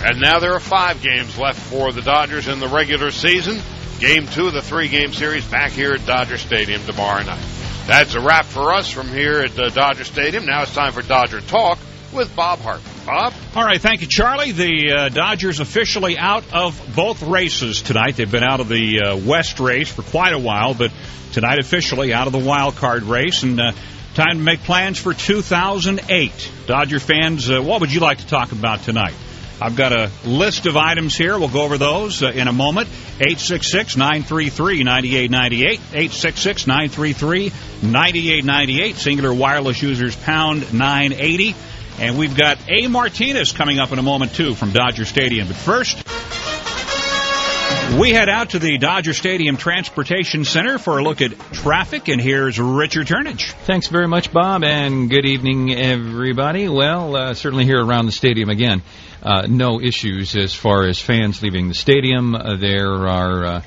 And now there are 5 games left for the Dodgers in the regular season. Game 2 of the 3-game series back here at Dodger Stadium tomorrow night. That's a wrap for us from here at Dodger Stadium. Now it's time for Dodger Talk with Bob Harvey. Bob? All right, thank you, Charlie. The Dodgers officially out of both races tonight. They've been out of the West race for quite a while, but tonight officially out of the wild card race. And time to make plans for 2008. Dodger fans, what would you like to talk about tonight? I've got a list of items here. We'll go over those in a moment. 866-933-9898. 866-933-9898. Singular wireless users pound 980. And we've got A. Martinez coming up in a moment, too, from Dodger Stadium. But first, we head out to the Dodger Stadium Transportation Center for a look at traffic. And here's Richard Turnage. Thanks very much, Bob, and good evening, everybody. Well, certainly here around the stadium again. No issues as far as fans leaving the stadium. There are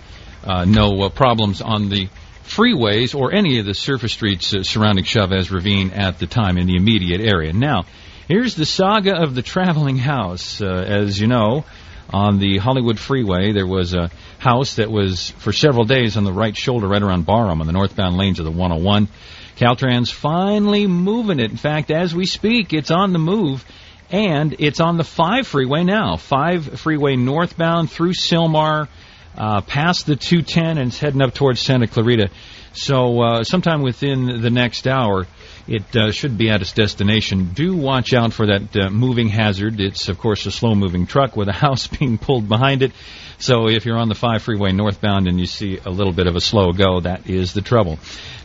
no problems on the freeways or any of the surface streets surrounding Chavez Ravine at the time in the immediate area. Now, here's the saga of the traveling house. As you know, on the Hollywood Freeway, there was a house that was for several days on the right shoulder right around Barham on the northbound lanes of the 101. Caltrans finally moving it. In fact, as we speak, it's on the move. And it's on the 5 freeway now. 5 freeway northbound through Sylmar, past the 210, and it's heading up towards Santa Clarita. So sometime within the next hour, it should be at its destination. Do watch out for that moving hazard. It's, of course, a slow-moving truck with a house being pulled behind it. So if you're on the 5 freeway northbound and you see a little bit of a slow go, that is the trouble.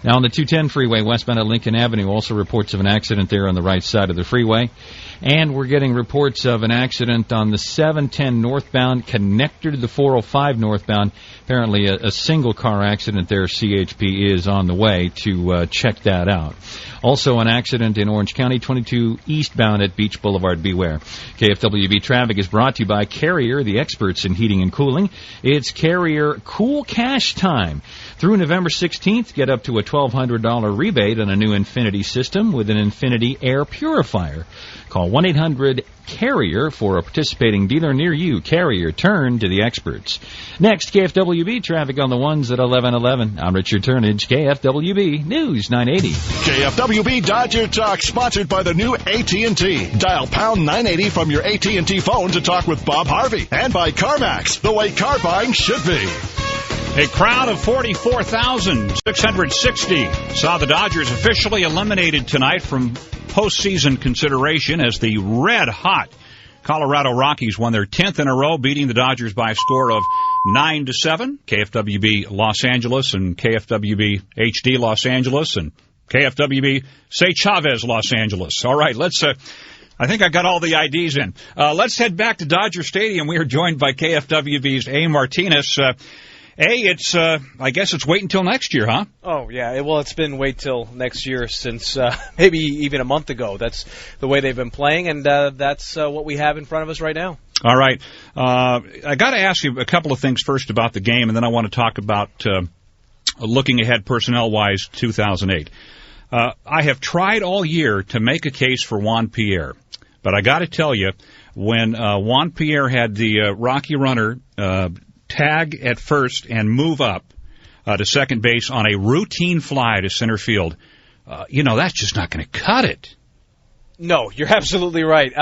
Now, on the 210 freeway westbound at Lincoln Avenue, also reports of an accident there on the right side of the freeway. And we're getting reports of an accident on the 710 northbound connector to the 405 northbound. Apparently a single-car accident there. CHP is on the way to check that out. Also an accident in Orange County, 22 eastbound at Beach Boulevard. Beware. KFWB traffic is brought to you by Carrier, the experts in heating and cooling. It's Carrier Cool Cash time. Through November 16th, get up to a $1,200 rebate on a new Infinity system with an Infinity Air Purifier. Call 1-800-CARRIER for a participating dealer near you. Carrier, turn to the experts. Next, KFWB traffic on the ones at 11:11. I'm Richard Turnage, KFWB News 980. KFWB Dodger Talk, sponsored by the new AT&T. Dial pound 980 from your AT&T phone to talk with Bob Harvey. And by CarMax, the way car buying should be. A crowd of 44,660 saw the Dodgers officially eliminated tonight from postseason consideration as the red-hot Colorado Rockies won their 10th in a row, beating the Dodgers by a score of 9-7. KFWB Los Angeles and KFWB HD Los Angeles and KFWB Say Chavez Los Angeles. All right, let's... I think I got all the IDs in. Let's head back to Dodger Stadium. We are joined by KFWB's A. Martinez. It's, I guess it's wait until next year, huh? Oh, yeah. Well, it's been wait till next year since maybe even a month ago. That's the way they've been playing, and that's what we have in front of us right now. All right. I got to ask you a couple of things first about the game, and then I want to talk about looking ahead personnel-wise 2008. I have tried all year to make a case for Juan Pierre, but I got to tell you, when Juan Pierre had the Rocky runner tag at first and move up to second base on a routine fly to center field, that's just not going to cut it. No, you're absolutely right.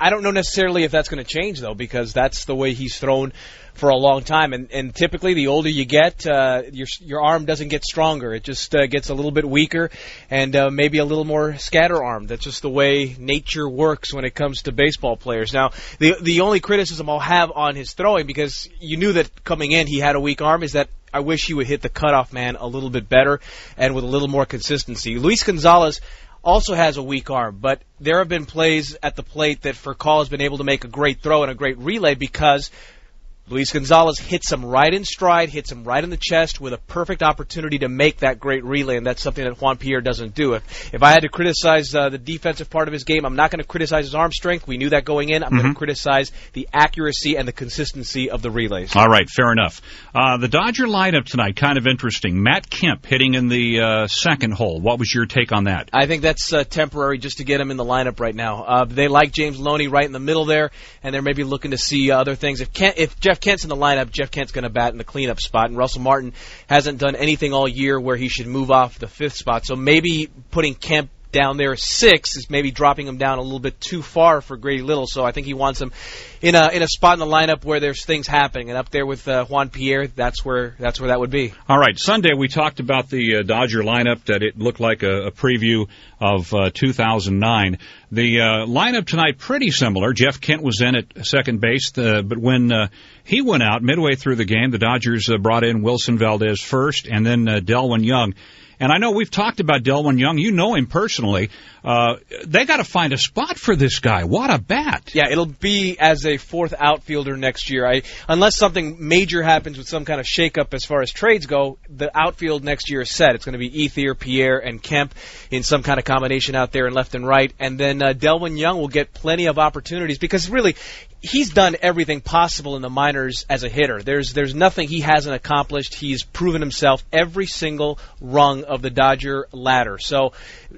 I don't know necessarily if that's going to change, though, because that's the way he's thrown for a long time. And typically, the older you get, your arm doesn't get stronger. It just gets a little bit weaker and maybe a little more scatter-armed. That's just the way nature works when it comes to baseball players. Now, the only criticism I'll have on his throwing, because you knew that coming in he had a weak arm, is that I wish he would hit the cutoff man a little bit better and with a little more consistency. Luis Gonzalez also has a weak arm, but there have been plays at the plate that Furcal has been able to make a great throw and a great relay because Luis Gonzalez hits him right in stride, hits him right in the chest with a perfect opportunity to make that great relay, and that's something that Juan Pierre doesn't do. If I had to criticize the defensive part of his game, I'm not going to criticize his arm strength. We knew that going in. I'm going to criticize the accuracy and the consistency of the relays. All right, fair enough. The Dodger lineup tonight, kind of interesting. Matt Kemp hitting in the second hole. What was your take on that? I think that's temporary just to get him in the lineup right now. They like James Loney right in the middle there, and they're maybe looking to see other things. If Jeff Kent's in the lineup, Jeff Kent's going to bat in the cleanup spot, and Russell Martin hasn't done anything all year where he should move off the fifth spot. So maybe putting Kemp down there 6 is maybe dropping him down a little bit too far for Grady Little. So I think he wants him in a spot in the lineup where there's things happening, and up there with Juan Pierre, that's where that would be. All right, Sunday we talked about the Dodger lineup, that it looked like a preview of 2009. The lineup tonight pretty similar. Jeff Kent was in at second base, but when he went out midway through the game, the Dodgers brought in Wilson Valdez first, and then Delwyn Young. And I know we've talked about Delwyn Young. You know him personally. They got to find a spot for this guy. What a bat. Yeah, it'll be as a fourth outfielder next year. Unless something major happens with some kind of shakeup as far as trades go, the outfield next year is set. It's going to be Ethier, Pierre, and Kemp in some kind of combination out there in left and right. And then Delwyn Young will get plenty of opportunities because really he's done everything possible in the minors as a hitter. There's nothing he hasn't accomplished. He's proven himself every single rung of the Dodger ladder. So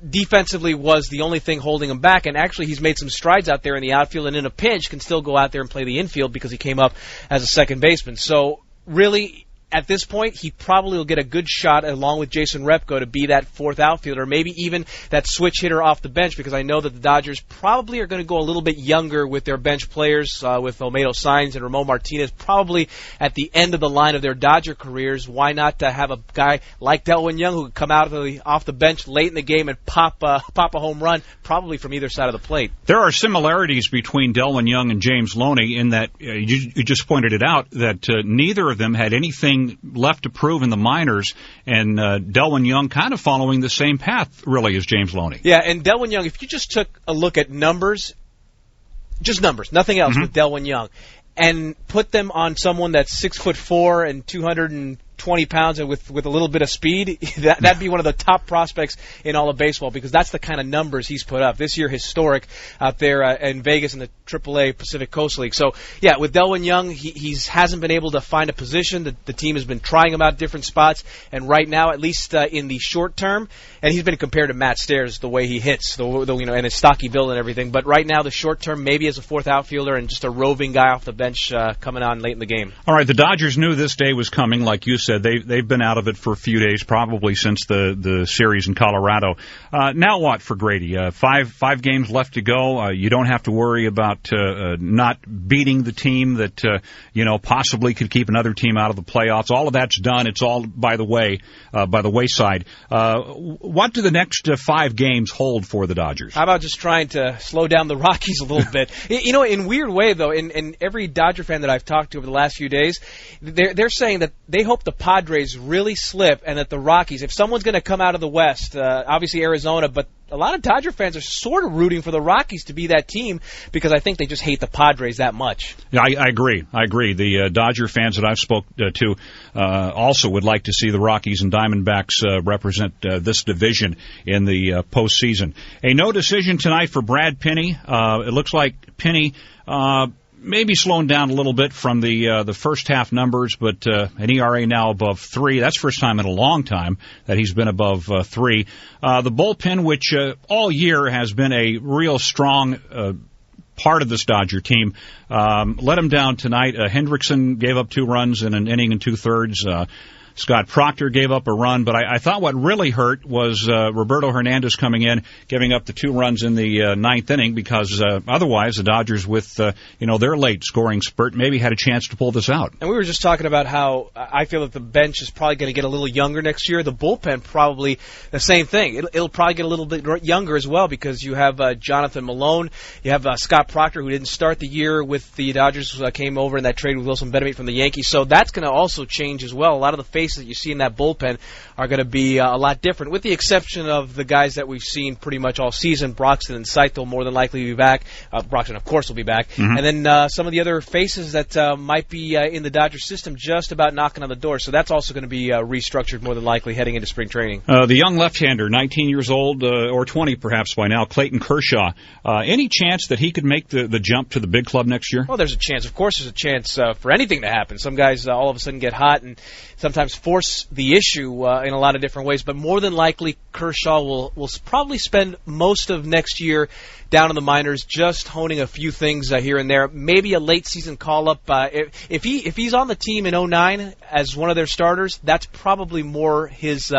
defensively was the only thing holding him back, and actually he's made some strides out there in the outfield, and in a pinch can still go out there and play the infield because he came up as a second baseman. So really, at this point, he probably will get a good shot along with Jason Repko to be that fourth outfielder, maybe even that switch hitter off the bench, because I know that the Dodgers probably are going to go a little bit younger with their bench players, with Olmedo Saenz and Ramon Martinez probably at the end of the line of their Dodger careers. Why not have a guy like Delwyn Young who could come out off the bench late in the game and pop a home run, probably from either side of the plate? There are similarities between Delwyn Young and James Loney in that you just pointed it out, that neither of them had anything left to prove in the minors, and Delwyn Young kind of following the same path, really, as James Loney. Yeah, and Delwyn Young, if you just took a look at numbers, just numbers, nothing else with Delwyn Young, and put them on someone that's 6'4" and 220 pounds and with a little bit of speed, that'd be one of the top prospects in all of baseball, because that's the kind of numbers he's put up. This year, historic out there in Vegas in the AAA Pacific Coast League. So, yeah, with Delwyn Young, he hasn't been able to find a position. The team has been trying him out different spots, and right now, at least in the short term, and he's been compared to Matt Stairs, the way he hits, and his stocky build and everything. But right now, the short term, maybe as a fourth outfielder and just a roving guy off the bench coming on late in the game. All right, the Dodgers knew this day was coming, like you said. They've been out of it for a few days, probably since the series in Colorado. Now what for Grady? Five games left to go. You don't have to worry about not beating the team that possibly could keep another team out of the playoffs. All of that's done. It's all by the wayside. What do the next 5 games hold for the Dodgers? How about just trying to slow down the Rockies a little bit? In a weird way, though, in every Dodger fan that I've talked to over the last few days, they're saying that they hope the Padres really slip, and that the Rockies, if someone's going to come out of the West, obviously Arizona, but a lot of Dodger fans are sort of rooting for the Rockies to be that team because I think they just hate the Padres that much. Yeah, I agree. The Dodger fans that I've spoke to also would like to see the Rockies and Diamondbacks represent this division in the postseason. A no decision tonight for Brad Pinney. It looks like Pinney maybe slowing down a little bit from the first half numbers, but an ERA now above 3. That's the first time in a long time that he's been above 3. The bullpen, which all year has been a real strong part of this Dodger team, let him down tonight. Hendrickson gave up 2 runs in an inning and 2/3. Scott Proctor gave up a run, but I thought what really hurt was Roberto Hernandez coming in, giving up the 2 runs in the 9th inning, because otherwise the Dodgers, with their late scoring spurt, maybe had a chance to pull this out. And we were just talking about how I feel that the bench is probably going to get a little younger next year. The bullpen probably the same thing. It'll probably get a little bit younger as well, because you have Jonathan Malone, you have Scott Proctor, who didn't start the year with the Dodgers, came over in that trade with Wilson Betemit from the Yankees. So that's going to also change as well. A lot of the faces faces that you see in that bullpen are going to be a lot different, with the exception of the guys that we've seen pretty much all season. Broxton and Saito more than likely will be back. Broxton, of course, will be back. Mm-hmm. And then some of the other faces that might be in the Dodgers system just about knocking on the door. So that's also going to be restructured more than likely heading into spring training. The young left-hander, 19 years old, or 20 perhaps by now, Clayton Kershaw. Any chance that he could make the jump to the big club next year? Well, there's a chance. Of course, there's a chance for anything to happen. Some guys all of a sudden get hot and sometimes force the issue in a lot of different ways. But more than likely, Kershaw will probably spend most of next year down in the minors, just honing a few things here and there. Maybe a late season call up. If he's on the team in 2009 as one of their starters, that's probably more his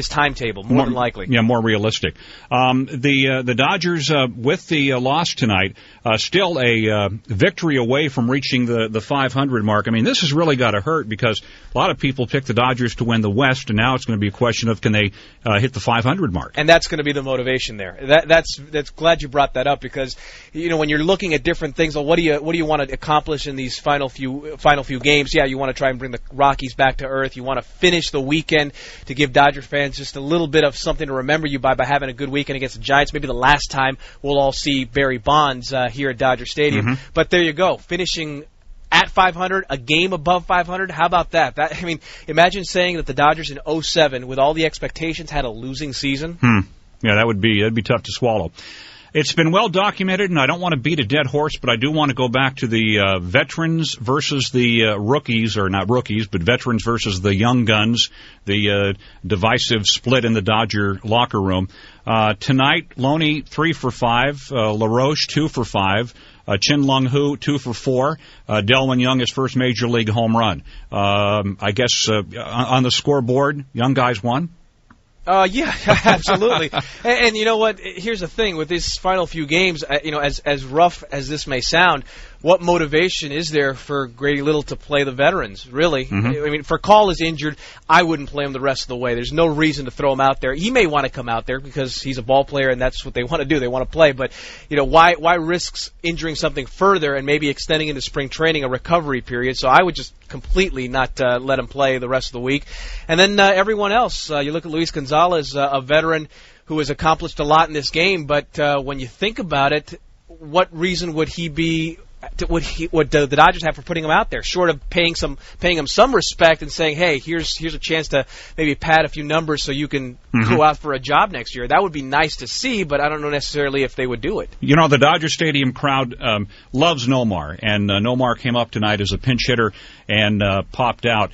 timetable, more than likely. Yeah, more realistic. The Dodgers with the loss tonight, still a victory away from reaching the 500 mark. I mean, this has really got to hurt because a lot of people picked the Dodgers to win the West, and now it's going to be a question of can they hit the 500 mark. And that's going to be the motivation there. That's glad you brought that up, because when you're looking at different things, well, what do you want to accomplish in these final few games? Yeah, you want to try and bring the Rockies back to earth. You want to finish the weekend to give Dodger fans just a little bit of something to remember you by having a good weekend against the Giants. Maybe the last time we'll all see Barry Bonds here at Dodger Stadium. Mm-hmm. But there you go, finishing at 500, a game above 500. How about that? Imagine saying that the Dodgers in 2007, with all the expectations, had a losing season. Yeah, that'd be tough to swallow. It's been well documented, and I don't want to beat a dead horse, but I do want to go back to the veterans versus the rookies, or not rookies, but veterans versus the young guns, the divisive split in the Dodger locker room. Tonight, Loney 3 for 5, LaRoche 2 for 5, Chin Lung Hu 2 for 4, Delwin Young his first major league home run. I guess on the scoreboard, young guys won. Yeah, absolutely. And you know what? Here's the thing with these final few games. As rough as this may sound, what motivation is there for Grady Little to play the veterans, really? Mm-hmm. I mean, if Call is injured, I wouldn't play him the rest of the way. There's no reason to throw him out there. He may want to come out there because he's a ball player and that's what they want to do. They want to play. But, why risk injuring something further and maybe extending into spring training a recovery period? So I would just completely not let him play the rest of the week. And then everyone else, you look at Luis Gonzalez, a veteran who has accomplished a lot in this game. But when you think about it, what reason would he be? What the Dodgers have for putting him out there, short of paying him some respect and saying, hey, here's a chance to maybe pad a few numbers so you can go out for a job next year. That would be nice to see, but I don't know necessarily if they would do it. The Dodger Stadium crowd loves Nomar, and Nomar came up tonight as a pinch hitter and popped out.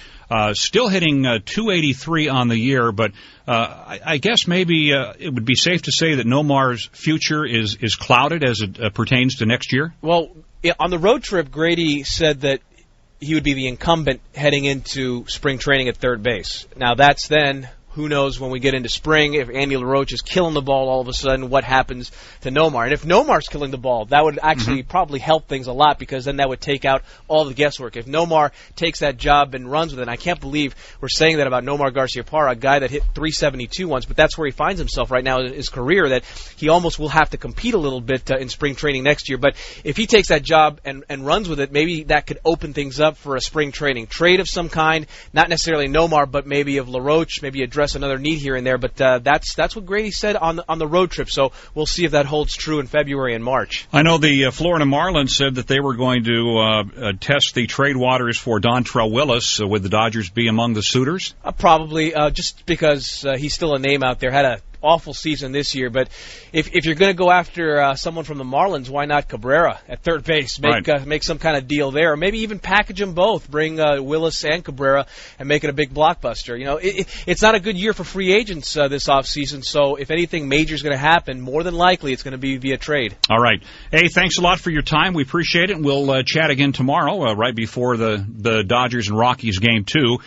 Still hitting .283 on the year, but I guess maybe it would be safe to say that Nomar's future is clouded as it pertains to next year? Well, on the road trip, Grady said that he would be the incumbent heading into spring training at third base. Now, that's then... Who knows when we get into spring, if Andy LaRoche is killing the ball all of a sudden, what happens to Nomar? And if Nomar's killing the ball, that would actually probably help things a lot, because then that would take out all the guesswork. If Nomar takes that job and runs with it, and I can't believe we're saying that about Nomar Garciaparra, a guy that hit .372 once, but that's where he finds himself right now in his career, that he almost will have to compete a little bit in spring training next year. But if he takes that job and runs with it, maybe that could open things up for a spring training trade of some kind, not necessarily Nomar, but maybe of LaRoche, maybe address another need here and there, but that's what Grady said on the road trip. So we'll see if that holds true in February and March. I know the Florida Marlins said that they were going to test the trade waters for Dontrelle Willis. Would the Dodgers be among the suitors? Probably, just because he's still a name out there. Had a awful season this year, but if you're going to go after someone from the Marlins, why not Cabrera at third base? Make some kind of deal there, or maybe even package them both. Bring Willis and Cabrera and make it a big blockbuster. It's not a good year for free agents this offseason, so if anything major is going to happen, more than likely it's going to be via trade. All right. Hey, thanks a lot for your time. We appreciate it, and we'll chat again tomorrow, right before the Dodgers and Rockies game 2.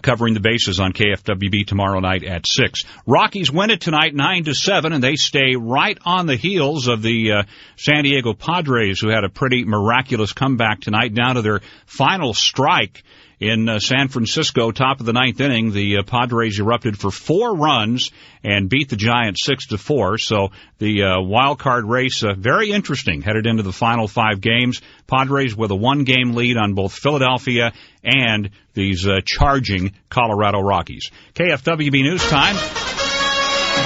Covering the bases on KFWB tomorrow night at 6. Rockies win it tonight 9-7, and they stay right on the heels of the San Diego Padres, who had a pretty miraculous comeback tonight, down to their final strike in San Francisco, top of the ninth inning, the Padres erupted for 4 runs and beat the Giants 6-4. So the wild card race, very interesting, headed into the final 5 games. Padres with a 1-game lead on both Philadelphia and these charging Colorado Rockies. KFWB News Time.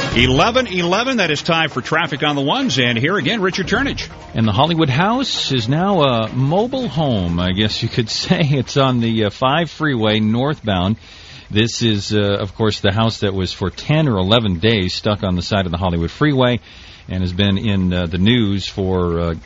11:11, that is time for traffic on the ones, and here again, Richard Turnage. And the Hollywood House is now a mobile home, I guess you could say. It's on the 5 freeway northbound. This is, of course, the house that was for 10 or 11 days stuck on the side of the Hollywood freeway and has been in the news for, a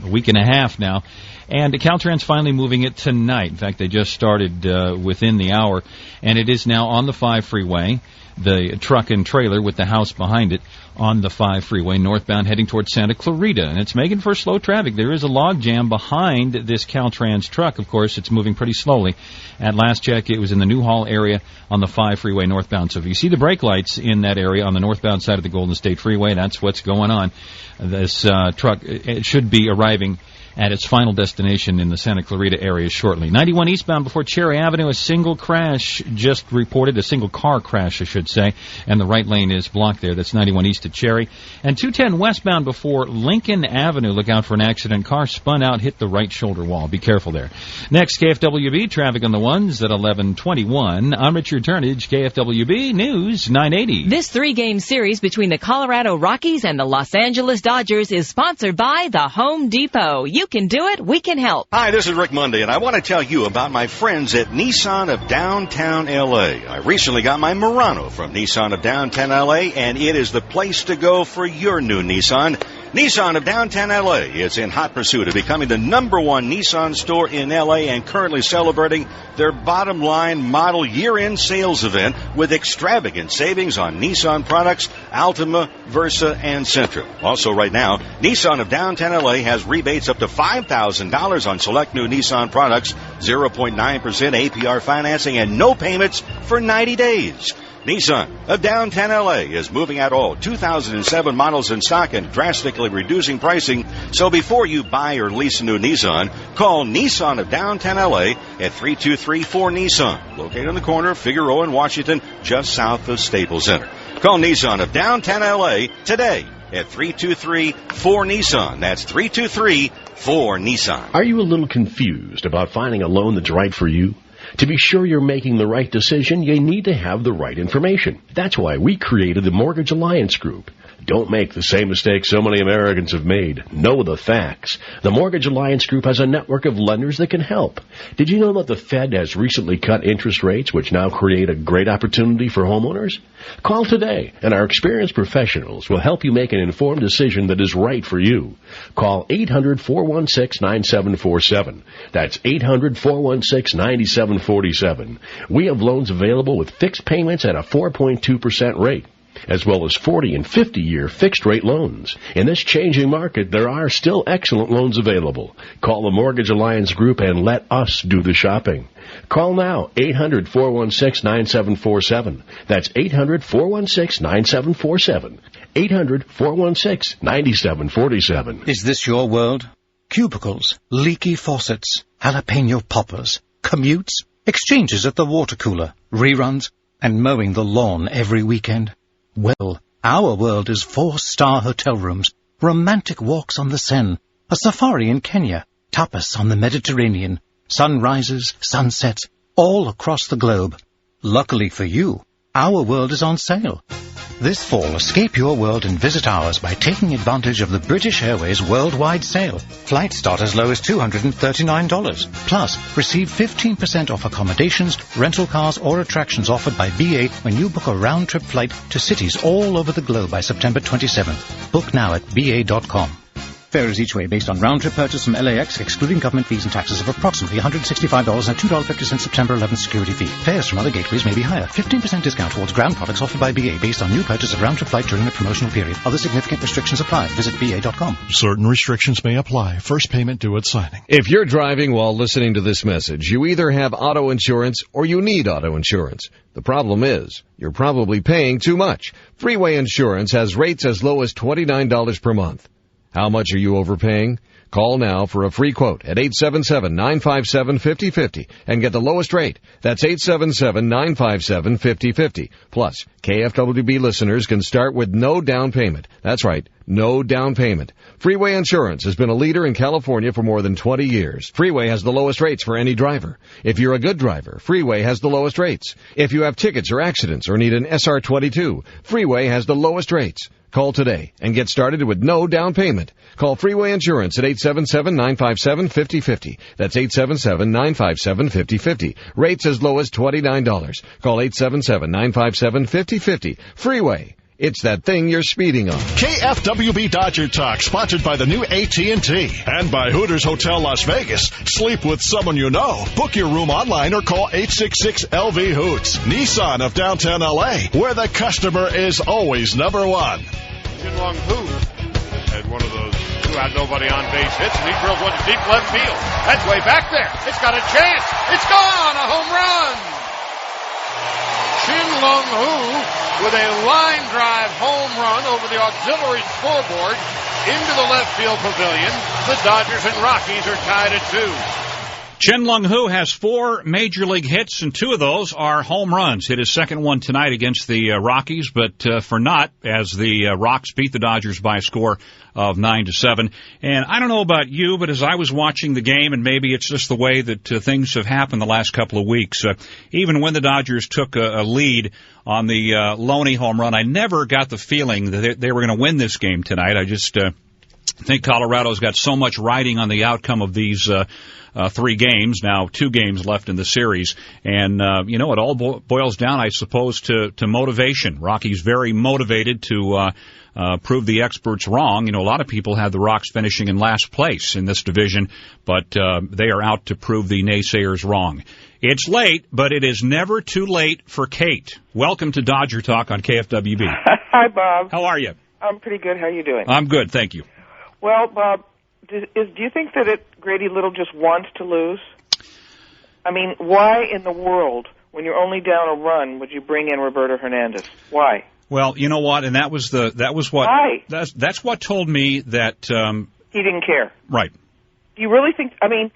week and a half now. And Caltrans finally moving it tonight. In fact, they just started within the hour, and it is now on the 5 freeway. The truck and trailer with the house behind it on the 5 freeway northbound heading towards Santa Clarita. And it's making for slow traffic. There is a log jam behind this Caltrans truck. Of course, it's moving pretty slowly. At last check, it was in the Newhall area on the 5 freeway northbound. So if you see the brake lights in that area on the northbound side of the Golden State Freeway, that's what's going on. This truck, it should be arriving at its final destination in the Santa Clarita area shortly. 91 eastbound before Cherry Avenue, a single crash just reported, a single car crash, I should say, and the right lane is blocked there. That's 91 east of Cherry. And 210 westbound before Lincoln Avenue, look out for an accident. Car spun out, hit the right shoulder wall. Be careful there. Next, KFWB, traffic on the ones at 11:21. I'm Richard Turnage, KFWB News 980. This 3-game series between the Colorado Rockies and the Los Angeles Dodgers is sponsored by the Home Depot. You can do it, we can help. Hi, this is Rick Monday, and I want to tell you about my friends at Nissan of Downtown L.A. I recently got my Murano from Nissan of Downtown L.A., and it is the place to go for your new Nissan. Nissan of Downtown L.A. is in hot pursuit of becoming the #1 Nissan store in L.A. and currently celebrating their bottom line model year-end sales event with extravagant savings on Nissan products, Altima, Versa, and Sentra. Also right now, Nissan of Downtown L.A. has rebates up to $5,000 on select new Nissan products, 0.9% APR financing, and no payments for 90 days. Nissan of Downtown L.A. is moving out all 2007 models in stock and drastically reducing pricing. So before you buy or lease a new Nissan, call Nissan of Downtown L.A. at 323-4NISSAN, located on the corner of Figueroa and Washington, just south of Staples Center. Call Nissan of Downtown L.A. today at 323-4NISSAN. That's 323-4NISSAN. Are you a little confused about finding a loan that's right for you? To be sure you're making the right decision, you need to have the right information. That's why we created the Mortgage Alliance Group. Don't make the same mistake so many Americans have made. Know the facts. The Mortgage Alliance Group has a network of lenders that can help. Did you know that the Fed has recently cut interest rates, which now create a great opportunity for homeowners? Call today, and our experienced professionals will help you make an informed decision that is right for you. Call 800-416-9747. That's 800-416-9747. We have loans available with fixed payments at a 4.2% rate, as well as 40 and 50-year fixed-rate loans. In this changing market, there are still excellent loans available. Call the Mortgage Alliance Group and let us do the shopping. Call now, 800-416-9747. That's 800-416-9747. 800-416-9747. Is this your world? Cubicles, leaky faucets, jalapeno poppers, commutes, exchanges at the water cooler, reruns, and mowing the lawn every weekend. Well, our world is 4-star hotel rooms, romantic walks on the Seine, a safari in Kenya, tapas on the Mediterranean, sunrises, sunsets, all across the globe. Luckily for you, our world is on sale. This fall, escape your world and visit ours by taking advantage of the British Airways worldwide sale. Flights start as low as $239. Plus, receive 15% off accommodations, rental cars, or attractions offered by BA when you book a round-trip flight to cities all over the globe by September 27th. Book now at BA.com. Fares each way based on round-trip purchase from LAX, excluding government fees and taxes of approximately $165 and $2.50 September 11th security fee. Fares from other gateways may be higher. 15% discount towards ground products offered by BA based on new purchase of round-trip flight during the promotional period. Other significant restrictions apply. Visit BA.com. Certain restrictions may apply. First payment due at signing. If you're driving while listening to this message, you either have auto insurance or you need auto insurance. The problem is, you're probably paying too much. Freeway Insurance has rates as low as $29 per month. How much are you overpaying? Call now for a free quote at 877-957-5050 and get the lowest rate. That's 877-957-5050. Plus, KFWB listeners can start with no down payment. That's right, no down payment. Freeway Insurance has been a leader in California for more than 20 years. Freeway has the lowest rates for any driver. If you're a good driver, Freeway has the lowest rates. If you have tickets or accidents or need an SR22, Freeway has the lowest rates. Call today and get started with no down payment. Call Freeway Insurance at 877-957-5050. That's 877-957-5050. Rates as low as $29. Call 877-957-5050. Freeway. It's that thing you're speeding on. KFWB Dodger Talk, sponsored by the new AT&T. And by Hooters Hotel Las Vegas. Sleep with someone you know. Book your room online or call 866-LV-HOOTS. Nissan of downtown LA, where the customer is always number one. Jinlong Hu had one of those two-out nobody on base hits, and he drills one to deep left field. That's way back there. It's got a chance. It's gone. A home run. Jinlong Hu with a line drive home run over the auxiliary scoreboard into the left field pavilion. The Dodgers and Rockies are tied at 2. Jinlong Hu has 4 major league hits, and 2 of those are home runs. Hit his second one tonight against the Rockies, but for naught, as the Rocks beat the Dodgers by a score of 9-7. And I don't know about you, but as I was watching the game, and maybe it's just the way that things have happened the last couple of weeks, even when the Dodgers took a lead on the Loney home run, I never got the feeling that they were going to win this game tonight. I just think Colorado's got so much riding on the outcome of these 3 games, now 2 games left in the series. And, it all boils down, I suppose, to motivation. Rocky's very motivated to prove the experts wrong. A lot of people had the Rocks finishing in last place in this division, but they are out to prove the naysayers wrong. It's late, but it is never too late for Kate. Welcome to Dodger Talk on KFWB. Hi, Bob. How are you? I'm pretty good. How are you doing? I'm good, thank you. Well, Bob, do you think that Grady Little just wants to lose? I mean, why in the world, when you're only down a run, would you bring in Roberto Hernandez? Why? Well, you know what, and that was what why? That's what told me that he didn't care. Right. Do you really think? I mean,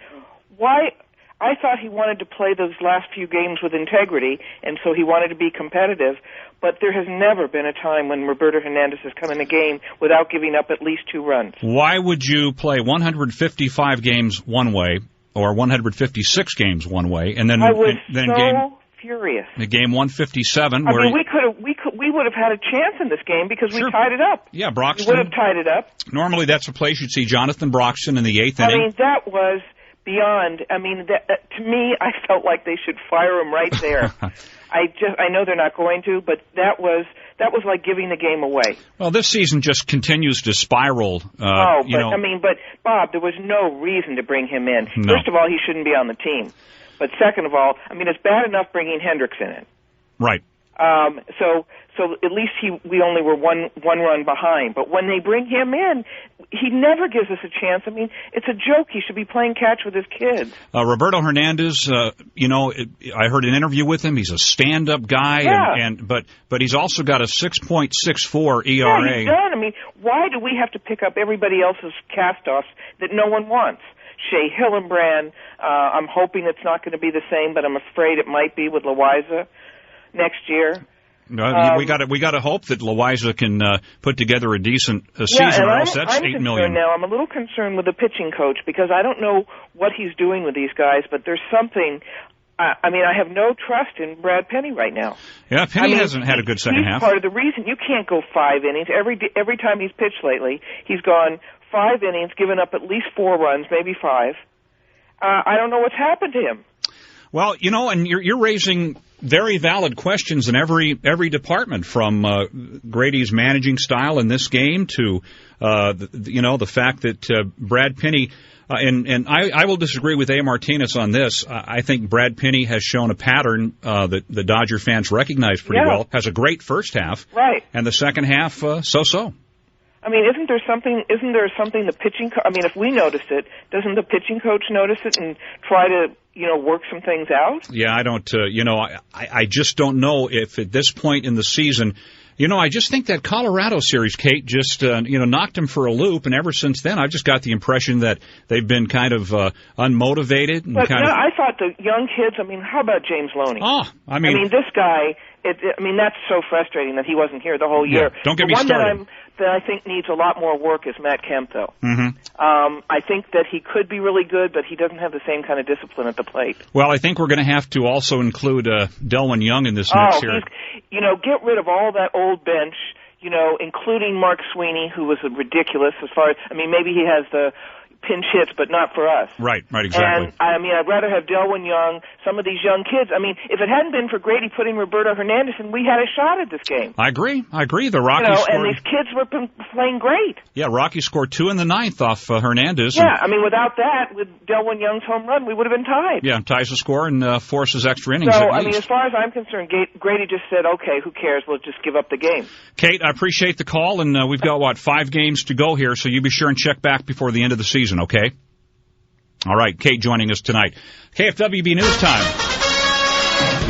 why? I thought he wanted to play those last few games with integrity, and so he wanted to be competitive. But there has never been a time when Roberto Hernandez has come in a game without giving up at least 2 runs. Why would you play 155 games one way or 156 games one way, and then I was furious. The game 157. I mean, we would have had a chance in this game because we tied it up. Yeah, Broxton. We would have tied it up. Normally, that's a place you'd see Jonathan Broxton in the 8th inning. I mean, that was beyond. I mean, to me, I felt like they should fire him right there. I know they're not going to, but that was like giving the game away. Well, this season just continues to spiral. But Bob, there was no reason to bring him in. No. First of all, he shouldn't be on the team. But second of all, I mean, it's bad enough bringing Hendricks in it. Right. So at least we only were one run behind. But when they bring him in, he never gives us a chance. I mean, it's a joke. He should be playing catch with his kids. Roberto Hernandez, I heard an interview with him. He's a stand-up guy, but he's also got a 6.64 ERA. Yeah, he's done. I mean, why do we have to pick up everybody else's cast-offs that no one wants? Shea Hillenbrand, I'm hoping it's not going to be the same, but I'm afraid it might be with Loaiza next year. We got to hope that Loaiza can put together a decent season, or else that's $8 million. Now I'm a little concerned with the pitching coach because I don't know what he's doing with these guys, but there's something. I mean, I have no trust in Brad Penny right now. Yeah, Penny hasn't had a good second half. Part of the reason you can't go 5 innings every time he's pitched lately. He's gone 5 innings, given up at least 4 runs, maybe 5. I don't know what's happened to him. Well, and you're raising very valid questions in every department, from Grady's managing style in this game to the fact that Brad Penny and I will disagree with A. Martinez on this. I think Brad Penny has shown a pattern that the Dodger fans recognize pretty well. Has a great first half, right, and the second half so-so. I mean, isn't there something the pitching I mean, if we noticed it, doesn't the pitching coach notice it and try to, work some things out? Yeah, I don't, I just don't know if at this point in the season I just think that Colorado series, Kate, just knocked them for a loop, and ever since then, I've just got the impression that they've been kind of unmotivated. And but I thought the young kids. I mean, how about James Loney? I mean, this guy. That's so frustrating that he wasn't here the whole year. Yeah, don't get me started. That I think needs a lot more work is Matt Kemp, though. Mm-hmm. I think that he could be really good, but he doesn't have the same kind of discipline at the plate. Well, I think we're going to have to also include Delwyn Young in this mix here. Get rid of all that old bench, including Mark Sweeney, who was ridiculous as far as, maybe he has the pinch hits, but not for us. Right, exactly. And, I'd rather have Delwyn Young, some of these young kids. If it hadn't been for Grady putting Roberto Hernandez in, we had a shot at this game. I agree. The Rockies scored... and these kids were playing great. Yeah, Rockies scored 2 in the 9th off Hernandez. Yeah, without that, with Delwyn Young's home run, we would have been tied. Yeah, ties the score and forces extra innings at least. As far as I'm concerned, Grady just said, okay, who cares, we'll just give up the game. Kate, I appreciate the call, and we've got, 5 games to go here, so you be sure and check back before the end of the season, okay? All right, Kate joining us tonight. KFWB News Time,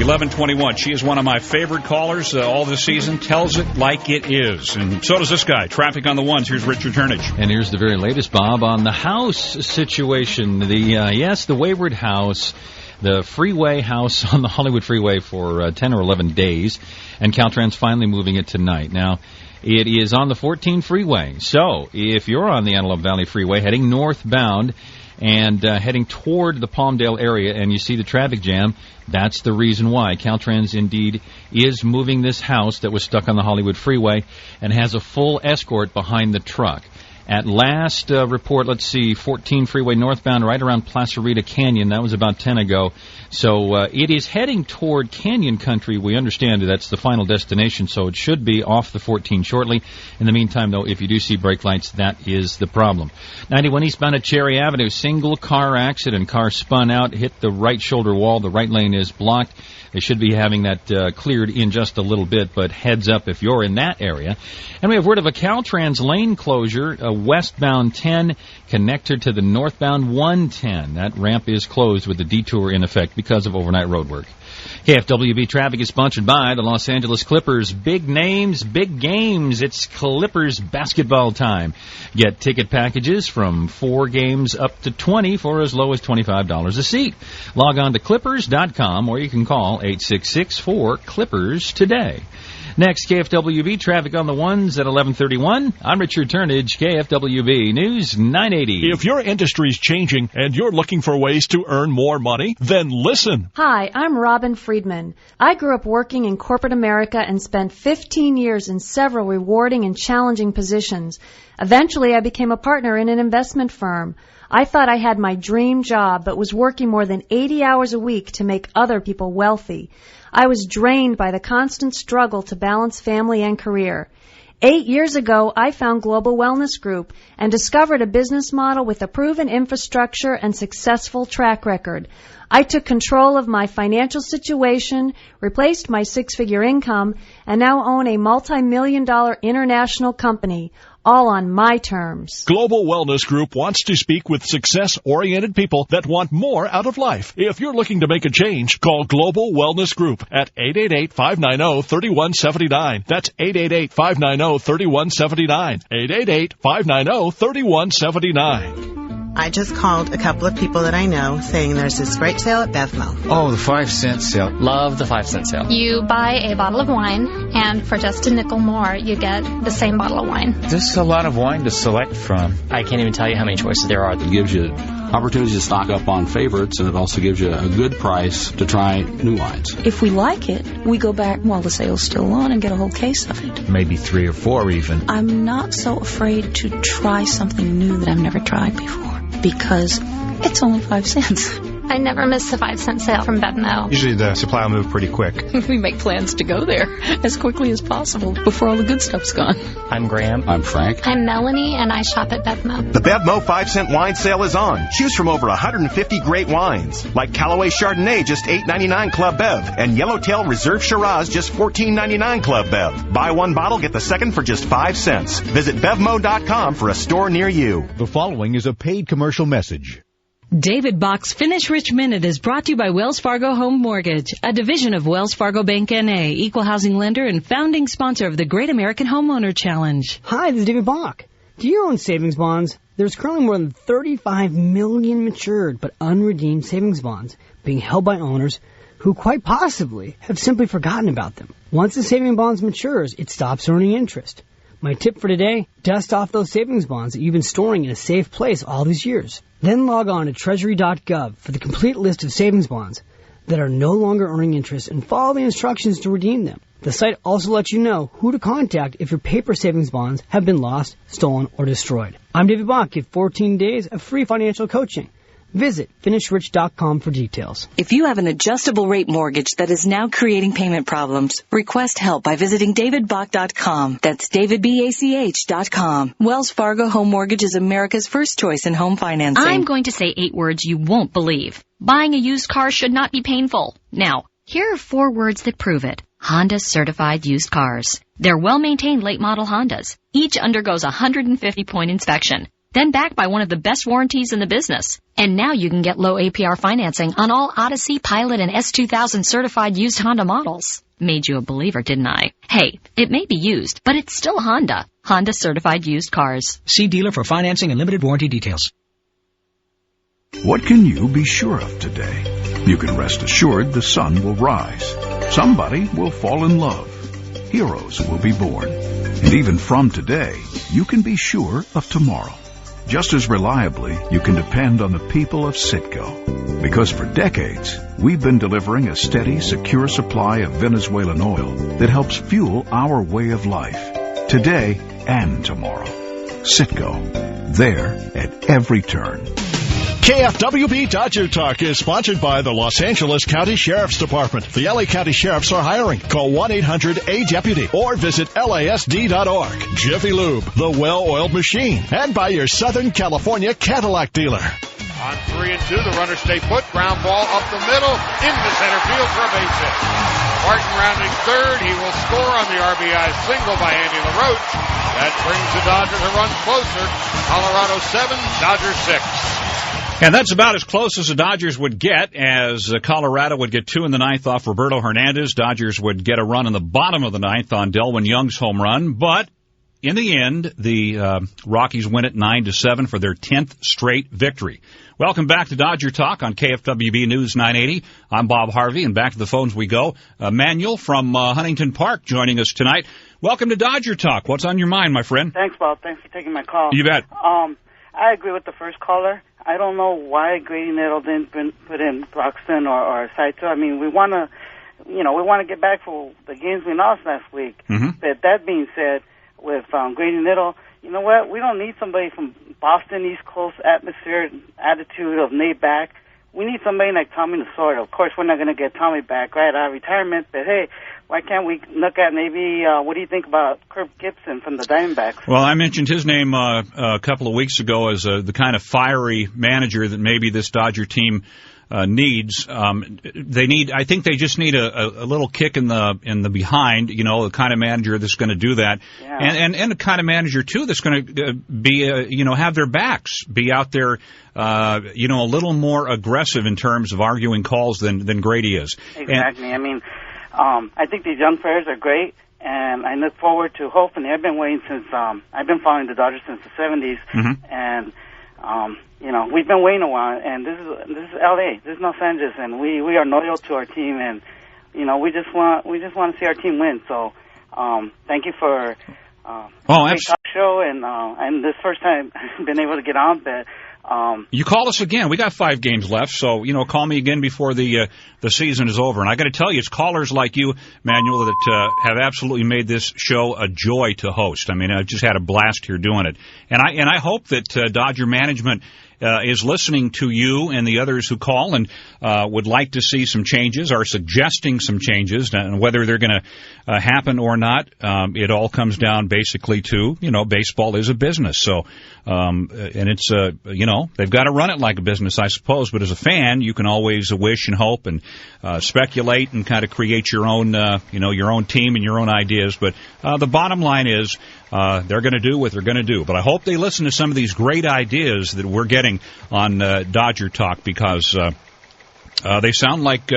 11:21. She is one of my favorite callers all this season, tells it like it is. And so does this guy. Traffic on the ones. Here's Richard Turnage. And here's the very latest, Bob, on the house situation. The wayward house, the freeway house on the Hollywood Freeway for 10 or 11 days, and Caltrans finally moving it tonight. Now, it is on the 14 freeway. So if you're on the Antelope Valley Freeway heading northbound, and heading toward the Palmdale area, and you see the traffic jam, that's the reason why. Caltrans, indeed, is moving this house that was stuck on the Hollywood Freeway and has a full escort behind the truck. At last report, 14 freeway northbound right around Placerita Canyon. That was about 10 ago. So it is heading toward Canyon Country. We understand that's the final destination, so it should be off the 14 shortly. In the meantime, though, if you do see brake lights, that is the problem. 91 eastbound at Cherry Avenue, single car accident. Car spun out, hit the right shoulder wall. The right lane is blocked. They should be having that cleared in just a little bit, but heads up if you're in that area. And we have word of a Caltrans lane closure, a westbound 10 connector to the northbound 110. That ramp is closed with the detour in effect because of overnight road work. KFWB traffic is sponsored by the Los Angeles Clippers. Big names, big games. It's Clippers basketball time. Get ticket packages from 4 games up to 20 for as low as $25 a seat. Log on to clippers.com or you can call 866-4-CLIPPERS today. Next, KFWB traffic on the ones at 11:31. I'm Richard Turnage, KFWB News 980. If your industry's changing and you're looking for ways to earn more money, then listen. Hi, I'm Robin Friedman. I grew up working in corporate America and spent 15 years in several rewarding and challenging positions. Eventually, I became a partner in an investment firm. I thought I had my dream job, but was working more than 80 hours a week to make other people wealthy. I was drained by the constant struggle to balance family and career. 8 years ago, I found Global Wellness Group and discovered a business model with a proven infrastructure and successful track record. I took control of my financial situation, replaced my 6-figure income, and now own a multi-million-dollar international company, all on my terms. Global Wellness Group wants to speak with success-oriented people that want more out of life. If you're looking to make a change, call Global Wellness Group at 888-590-3179. That's 888-590-3179. 888-590-3179. I just called a couple of people that I know saying there's this great sale at Bevmo. Oh, the 5-cent sale. Love the 5-cent sale. You buy a bottle of wine, and for just a nickel more, you get the same bottle of wine. There's a lot of wine to select from. I can't even tell you how many choices there are. It gives you opportunities to stock up on favorites, and it also gives you a good price to try new wines. If we like it, we go back while the sale's still on and get a whole case of it. Maybe 3 or 4 even. I'm not so afraid to try something new that I've never tried before, because it's only 5 cents. I never miss the 5-cent sale from Bevmo. Usually the supply will move pretty quick. We make plans to go there as quickly as possible before all the good stuff's gone. I'm Graham. I'm Frank. I'm Melanie, and I shop at Bevmo. The Bevmo 5-cent wine sale is on. Choose from over 150 great wines, like Callaway Chardonnay, just $8.99 Club Bev, and Yellowtail Reserve Shiraz, just $14.99 Club Bev. Buy one bottle, get the second for just 5 cents. Visit Bevmo.com for a store near you. The following is a paid commercial message. David Bach's Finish Rich Minute is brought to you by Wells Fargo Home Mortgage, a division of Wells Fargo Bank N.A., equal housing lender and founding sponsor of the Great American Homeowner Challenge. Hi, this is David Bach. Do you own savings bonds? There's currently more than 35 million matured but unredeemed savings bonds being held by owners who quite possibly have simply forgotten about them. Once the savings bonds matures, it stops earning interest. My tip for today, dust off those savings bonds that you've been storing in a safe place all these years. Then log on to treasury.gov for the complete list of savings bonds that are no longer earning interest and follow the instructions to redeem them. The site also lets you know who to contact if your paper savings bonds have been lost, stolen, or destroyed. I'm David Bach. Get 14 days of free financial coaching. Visit FinishRich.com for details. If you have an adjustable rate mortgage that is now creating payment problems, request help by visiting DavidBach.com. That's DavidBach.com. Wells Fargo Home Mortgage is America's first choice in home financing. I'm going to say 8 words you won't believe. Buying a used car should not be painful. Now, here are 4 words that prove it. Honda certified used cars. They're well-maintained late-model Hondas. Each undergoes a 150-point inspection, then backed by one of the best warranties in the business. And now you can get low APR financing on all Odyssey, Pilot, and S2000 certified used Honda models. Made you a believer, didn't I? Hey, it may be used, but it's still Honda. Honda certified used cars. See dealer for financing and limited warranty details. What can you be sure of today? You can rest assured the sun will rise. Somebody will fall in love. Heroes will be born. And even from today, you can be sure of tomorrow. Just as reliably, you can depend on the people of Citgo. Because for decades, we've been delivering a steady, secure supply of Venezuelan oil that helps fuel our way of life, today and tomorrow. Citgo, there at every turn. KFWB Dodger Talk is sponsored by the Los Angeles County Sheriff's Department. The LA County Sheriffs are hiring. Call 1-800-A-DEPUTY or visit LASD.org. Jiffy Lube, the well-oiled machine. And by your Southern California Cadillac dealer. On 3 and 2, the runners stay put. Ground ball up the middle, into center field for a base hit. Martin rounding third. He will score on the RBI single by Andy LaRoche. That brings the Dodgers a run closer. Colorado 7, Dodgers 6. And that's about as close as the Dodgers would get, as Colorado would get 2 in the 9th off Roberto Hernandez. Dodgers would get a run in the bottom of the 9th on Delwyn Young's home run. But in the end, the Rockies win it 9-7 for their 10th straight victory. Welcome back to Dodger Talk on KFWB News 980. I'm Bob Harvey, and back to the phones we go. Manuel from Huntington Park joining us tonight. Welcome to Dodger Talk. What's on your mind, my friend? Thanks, Bob. Thanks for taking my call. You bet. I agree with the first caller. I don't know why Grady Nettles didn't put in Broxton or Saito. I mean, we want to get back for the games we lost last week. Mm-hmm. But that being said, with Grady Nettles, you know what? We don't need somebody from Boston, East Coast atmosphere, attitude of Nate back. We need somebody like Tommy Lasorda. Of course, we're not going to get Tommy back right out of retirement, but hey, why can't we look at maybe, what do you think about Kirk Gibson from the Diamondbacks? Well, I mentioned his name a couple of weeks ago as the kind of fiery manager that maybe this Dodger team needs. I think they just need a little kick in the behind, the kind of manager that's going to do that. Yeah. And the kind of manager too that's going to be have their backs, be out there a little more aggressive in terms of arguing calls than Grady is. Exactly. I think these young players are great, and I look forward to hopefully. I've been waiting since I've been following the Dodgers since the 70s, mm-hmm. and we've been waiting a while. And this is LA, this is Los Angeles, and we are loyal to our team, and we just want to see our team win. So thank you for great talk show, and this first time I've been able to get on, but. You call us again. We got 5 games left, so call me again before the season is over. And I got to tell you, it's callers like you, Manuel, that have absolutely made this show a joy to host. I mean, I've just had a blast here doing it, and I hope that Dodger management is listening to you and the others who call and would like to see some changes, are suggesting some changes, and whether they're going to happen or not, it all comes down basically to, baseball is a business. So, and it's, they've got to run it like a business, I suppose. But as a fan, you can always wish and hope and speculate and kind of create your own, your own team and your own ideas. But the bottom line is they're going to do what they're going to do. But I hope they listen to some of these great ideas that we're getting on Dodger Talk, because they sound like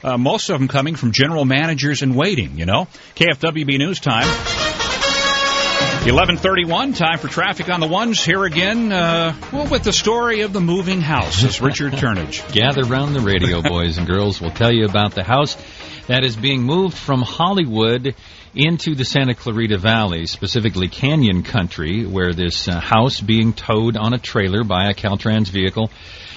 most of them coming from general managers in waiting, you know. KFWB News Time. 11:31, time for traffic on the ones. Here again, with the story of the moving house. It's Richard Turnage. Gather round the radio, boys and girls. We'll tell you about the house that is being moved from Hollywood into the Santa Clarita Valley, specifically Canyon Country, where this house being towed on a trailer by a Caltrans vehicle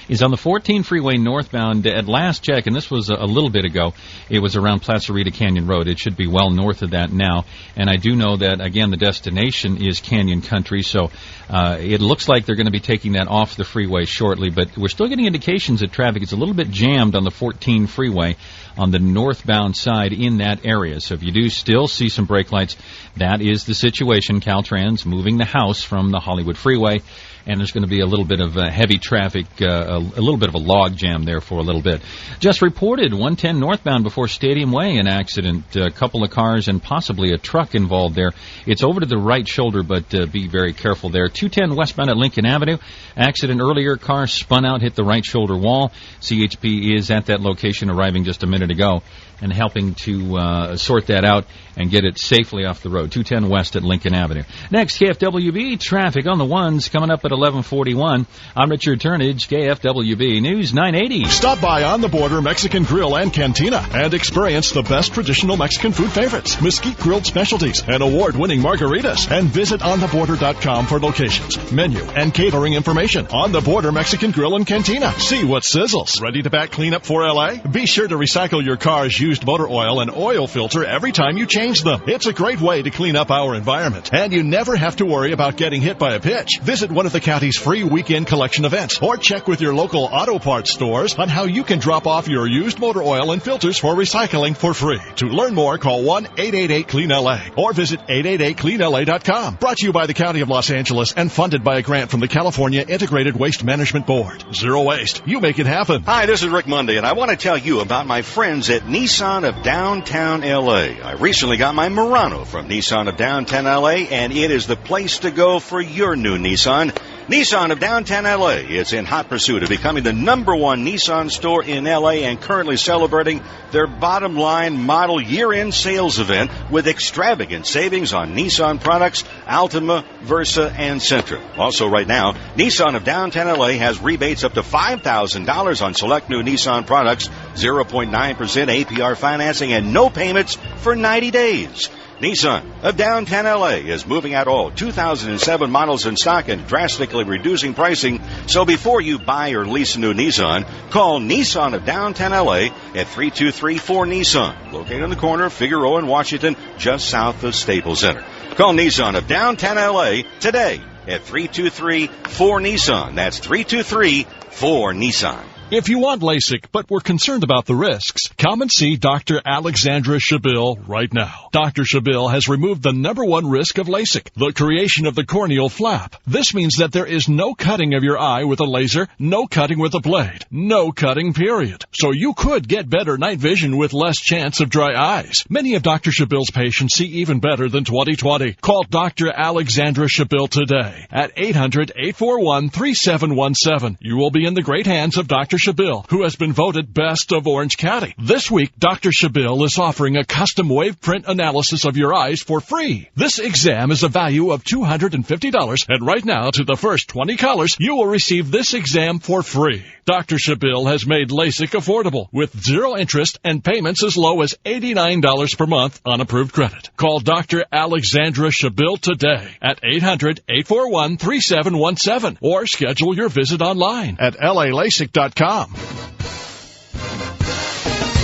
is on the 14 freeway northbound. At last check, and this was a little bit ago, it was around Placerita Canyon Road. It should be well north of that now. And I do know that, again, the destination is Canyon Country, so it looks like they're going to be taking that off the freeway shortly. But we're still getting indications that traffic is a little bit jammed on the 14 freeway on the northbound side in that area. So if you do still see some brake lights, that is the situation. Caltrans moving the house from the Hollywood freeway. And there's going to be a little bit of heavy traffic, a little bit of a log jam there for a little bit. Just reported 110 northbound before Stadium Way, an accident. A couple of cars and possibly a truck involved there. It's over to the right shoulder, but be very careful there. 210 westbound at Lincoln Avenue. Accident earlier. Car spun out, hit the right shoulder wall. CHP is at that location, arriving just a minute ago and helping to sort that out and get it safely off the road. 210 west at Lincoln Avenue. Next, KFWB traffic on the ones coming up at 11:41. I'm Richard Turnage, KFWB News 980. Stop by On the Border Mexican Grill and Cantina and experience the best traditional Mexican food favorites, mesquite grilled specialties, and award-winning margaritas. And visit ontheborder.com for locations, menu, and catering information. On the Border Mexican Grill and Cantina. See what sizzles. Ready to back cleanup for LA? Be sure to recycle your car's used motor oil and oil filter every time you change them. It's a great way to clean up our environment, and you never have to worry about getting hit by a pitch. Visit one of the county's free weekend collection events, or check with your local auto parts stores on how you can drop off your used motor oil and filters for recycling for free. To learn more, call 1-888-CLEAN-LA or visit 888cleanla.com. Brought to you by the County of Los Angeles and funded by a grant from the California Integrated Waste Management Board. Zero waste. You make it happen. Hi, this is Rick Monday, and I want to tell you about my friends at Nissan of Downtown L.A. I recently got my Murano from Nissan of Downtown L.A., and it is the place to go for your new Nissan. Nissan of Downtown L.A. is in hot pursuit of becoming the #1 Nissan store in L.A. and currently celebrating their bottom line model year-end sales event with extravagant savings on Nissan products, Altima, Versa, and Sentra. Also right now, Nissan of Downtown L.A. has rebates up to $5,000 on select new Nissan products, 0.9% APR financing, and no payments for 90 days. Nissan of Downtown L.A. is moving out all 2007 models in stock and drastically reducing pricing. So before you buy or lease a new Nissan, call Nissan of Downtown L.A. at 323-4NISSAN, located on the corner of Figueroa and Washington, just south of Staples Center. Call Nissan of Downtown L.A. today at 323-4NISSAN. That's 323-4NISSAN. If you want LASIK but were concerned about the risks, come and see Dr. Alexandra Shabil right now. Dr. Shabil has removed the #1 risk of LASIK, the creation of the corneal flap. This means that there is no cutting of your eye with a laser, no cutting with a blade, no cutting, period. So you could get better night vision with less chance of dry eyes. Many of Dr. Shabil's patients see even better than 20/20. Call Dr. Alexandra Shabil today at 800-841-3717. You will be in the great hands of Dr. Shabil, who has been voted best of Orange County. This week, Dr. Shabil is offering a custom wave print analysis of your eyes for free. This exam is a value of $250, and right now, to the first 20 callers, you will receive this exam for free. Dr. Shabil has made LASIK affordable with zero interest and payments as low as $89 per month on approved credit. Call Dr. Alexandra Shabil today at 800-841-3717 or schedule your visit online at LALASIK.com.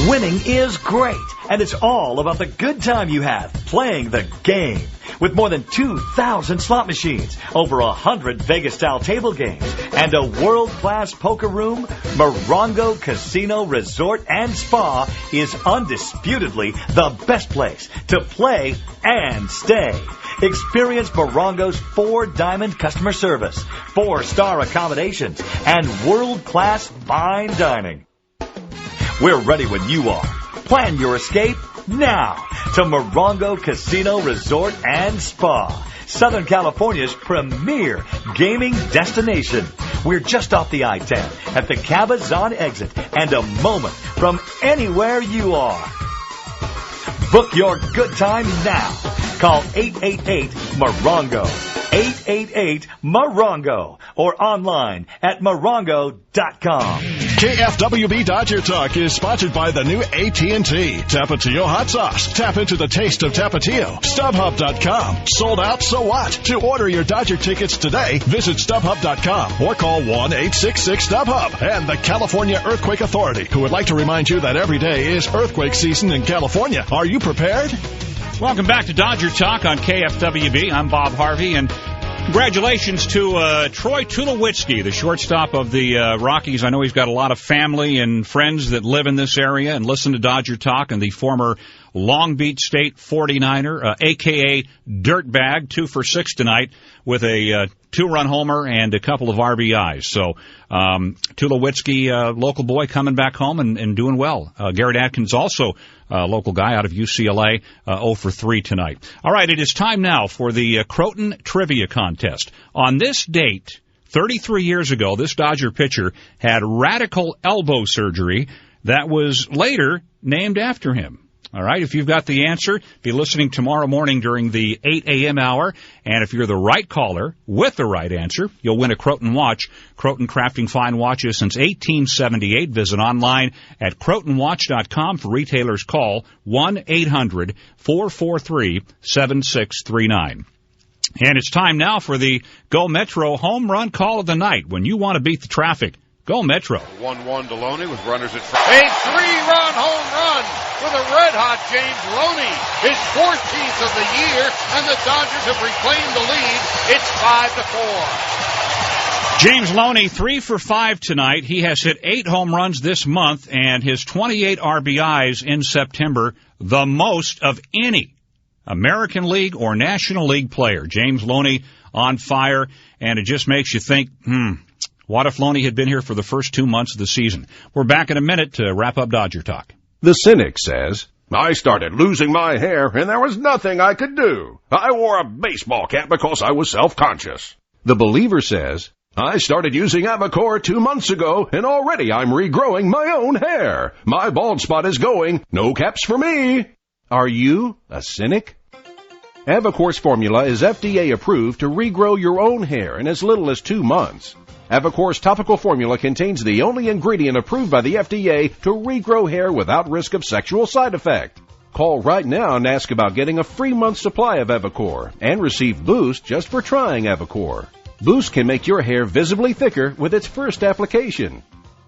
Winning is great, and it's all about the good time you have playing the game. With more than 2,000 slot machines, over 100 Vegas-style table games, and a world-class poker room, Morongo Casino Resort and Spa is undisputedly the best place to play and stay. Experience Morongo's 4-diamond customer service, 4-star accommodations, and world-class fine dining. We're ready when you are. Plan your escape now to Morongo Casino Resort and Spa. Southern California's premier gaming destination. We're just off the I-10 at the Cabazon exit and a moment from anywhere you are. Book your good time now. Call 888-MORONGO. 888-MORONGO. Or online at morongo.com. KFWB Dodger Talk is sponsored by the new AT&T Tapatio Hot Sauce. Tap into the taste of Tapatio. StubHub.com. Sold out, so what? To order your Dodger tickets today, visit StubHub.com or call 1-866-StubHub. And the California Earthquake Authority, who would like to remind you that every day is earthquake season in California. Are you prepared? Welcome back to Dodger Talk on KFWB. I'm Bob Harvey, and congratulations to Troy Tulowitzki, the shortstop of the Rockies. I know he's got a lot of family and friends that live in this area and listen to Dodger Talk, and the former Long Beach State 49er, a.k.a. Dirtbag, 2 for 6 tonight with a 2-run homer and a couple of RBIs. So Tulowitzki, local boy, coming back home and doing well. Garrett Atkins, also a local guy out of UCLA, 0 for 3 tonight. All right, it is time now for the Croton Trivia Contest. On this date, 33 years ago, this Dodger pitcher had radical elbow surgery that was later named after him. All right, if you've got the answer, be listening tomorrow morning during the 8 a.m. hour. And if you're the right caller with the right answer, you'll win a Croton watch. Croton crafting fine watches since 1878. Visit online at crotonwatch.com. For retailers, call 1-800-443-7639. And it's time now for the Go Metro home run call of the night. When you want to beat the traffic, go Metro. 1-1 Deloney with runners at first. A 3-run home run with a red-hot James Loney. His 14th of the year, and the Dodgers have reclaimed the lead. It's 5-4. James Loney, 3 for 5 tonight. He has hit 8 home runs this month, and his 28 RBIs in September, the most of any American League or National League player. James Loney on fire, and it just makes you think, what if Loney had been here for the first 2 months of the season? We're back in a minute to wrap up Dodger Talk. The cynic says, I started losing my hair and there was nothing I could do. I wore a baseball cap because I was self-conscious. The believer says, I started using Avocor 2 months ago and already I'm regrowing my own hair. My bald spot is going, no caps for me. Are you a cynic? Avocor's formula is FDA approved to regrow your own hair in as little as 2 months. Avocor's topical formula contains the only ingredient approved by the FDA to regrow hair without risk of sexual side effect. Call right now and ask about getting a free month supply of Avocor and receive Boost just for trying Avocor. Boost can make your hair visibly thicker with its first application.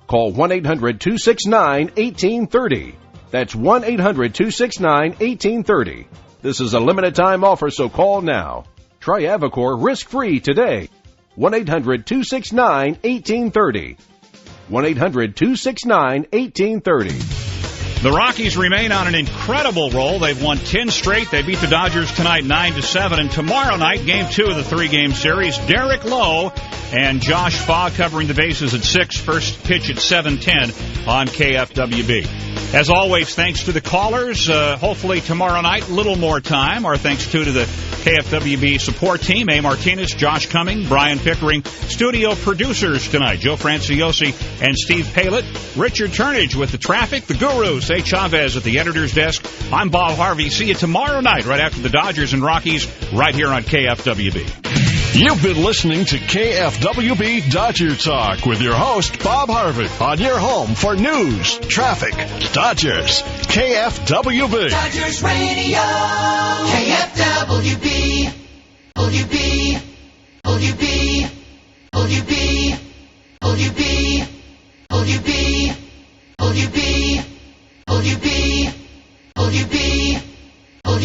Call 1-800-269-1830. That's 1-800-269-1830. This is a limited time offer, so call now. Try Avocor risk-free today. 1-800-269-1830. 1-800-269-1830. The Rockies remain on an incredible roll. They've won 10 straight. They beat the Dodgers tonight 9-7. And tomorrow night, Game 2 of the 3-game series, Derek Lowe and Josh Fogg covering the bases at 6. First pitch at 7:10 on KFWB. As always, thanks to the callers. Hopefully tomorrow night, a little more time. Our thanks to the KFWB support team, A. Martinez, Josh Cumming, Brian Pickering. Studio producers tonight, Joe Franciosi and Steve Palett. Richard Turnage with the traffic. The Guru, Say Chavez at the editor's desk. I'm Bob Harvey. See you tomorrow night right after the Dodgers and Rockies right here on KFWB. You've been listening to KFWB Dodger Talk with your host, Bob Harvey, on your home for news, traffic, Dodgers, KFWB. Dodgers Radio, KFWB, OUB, OUB, OUB, OUB, OUB, OUB, OUB, OUB,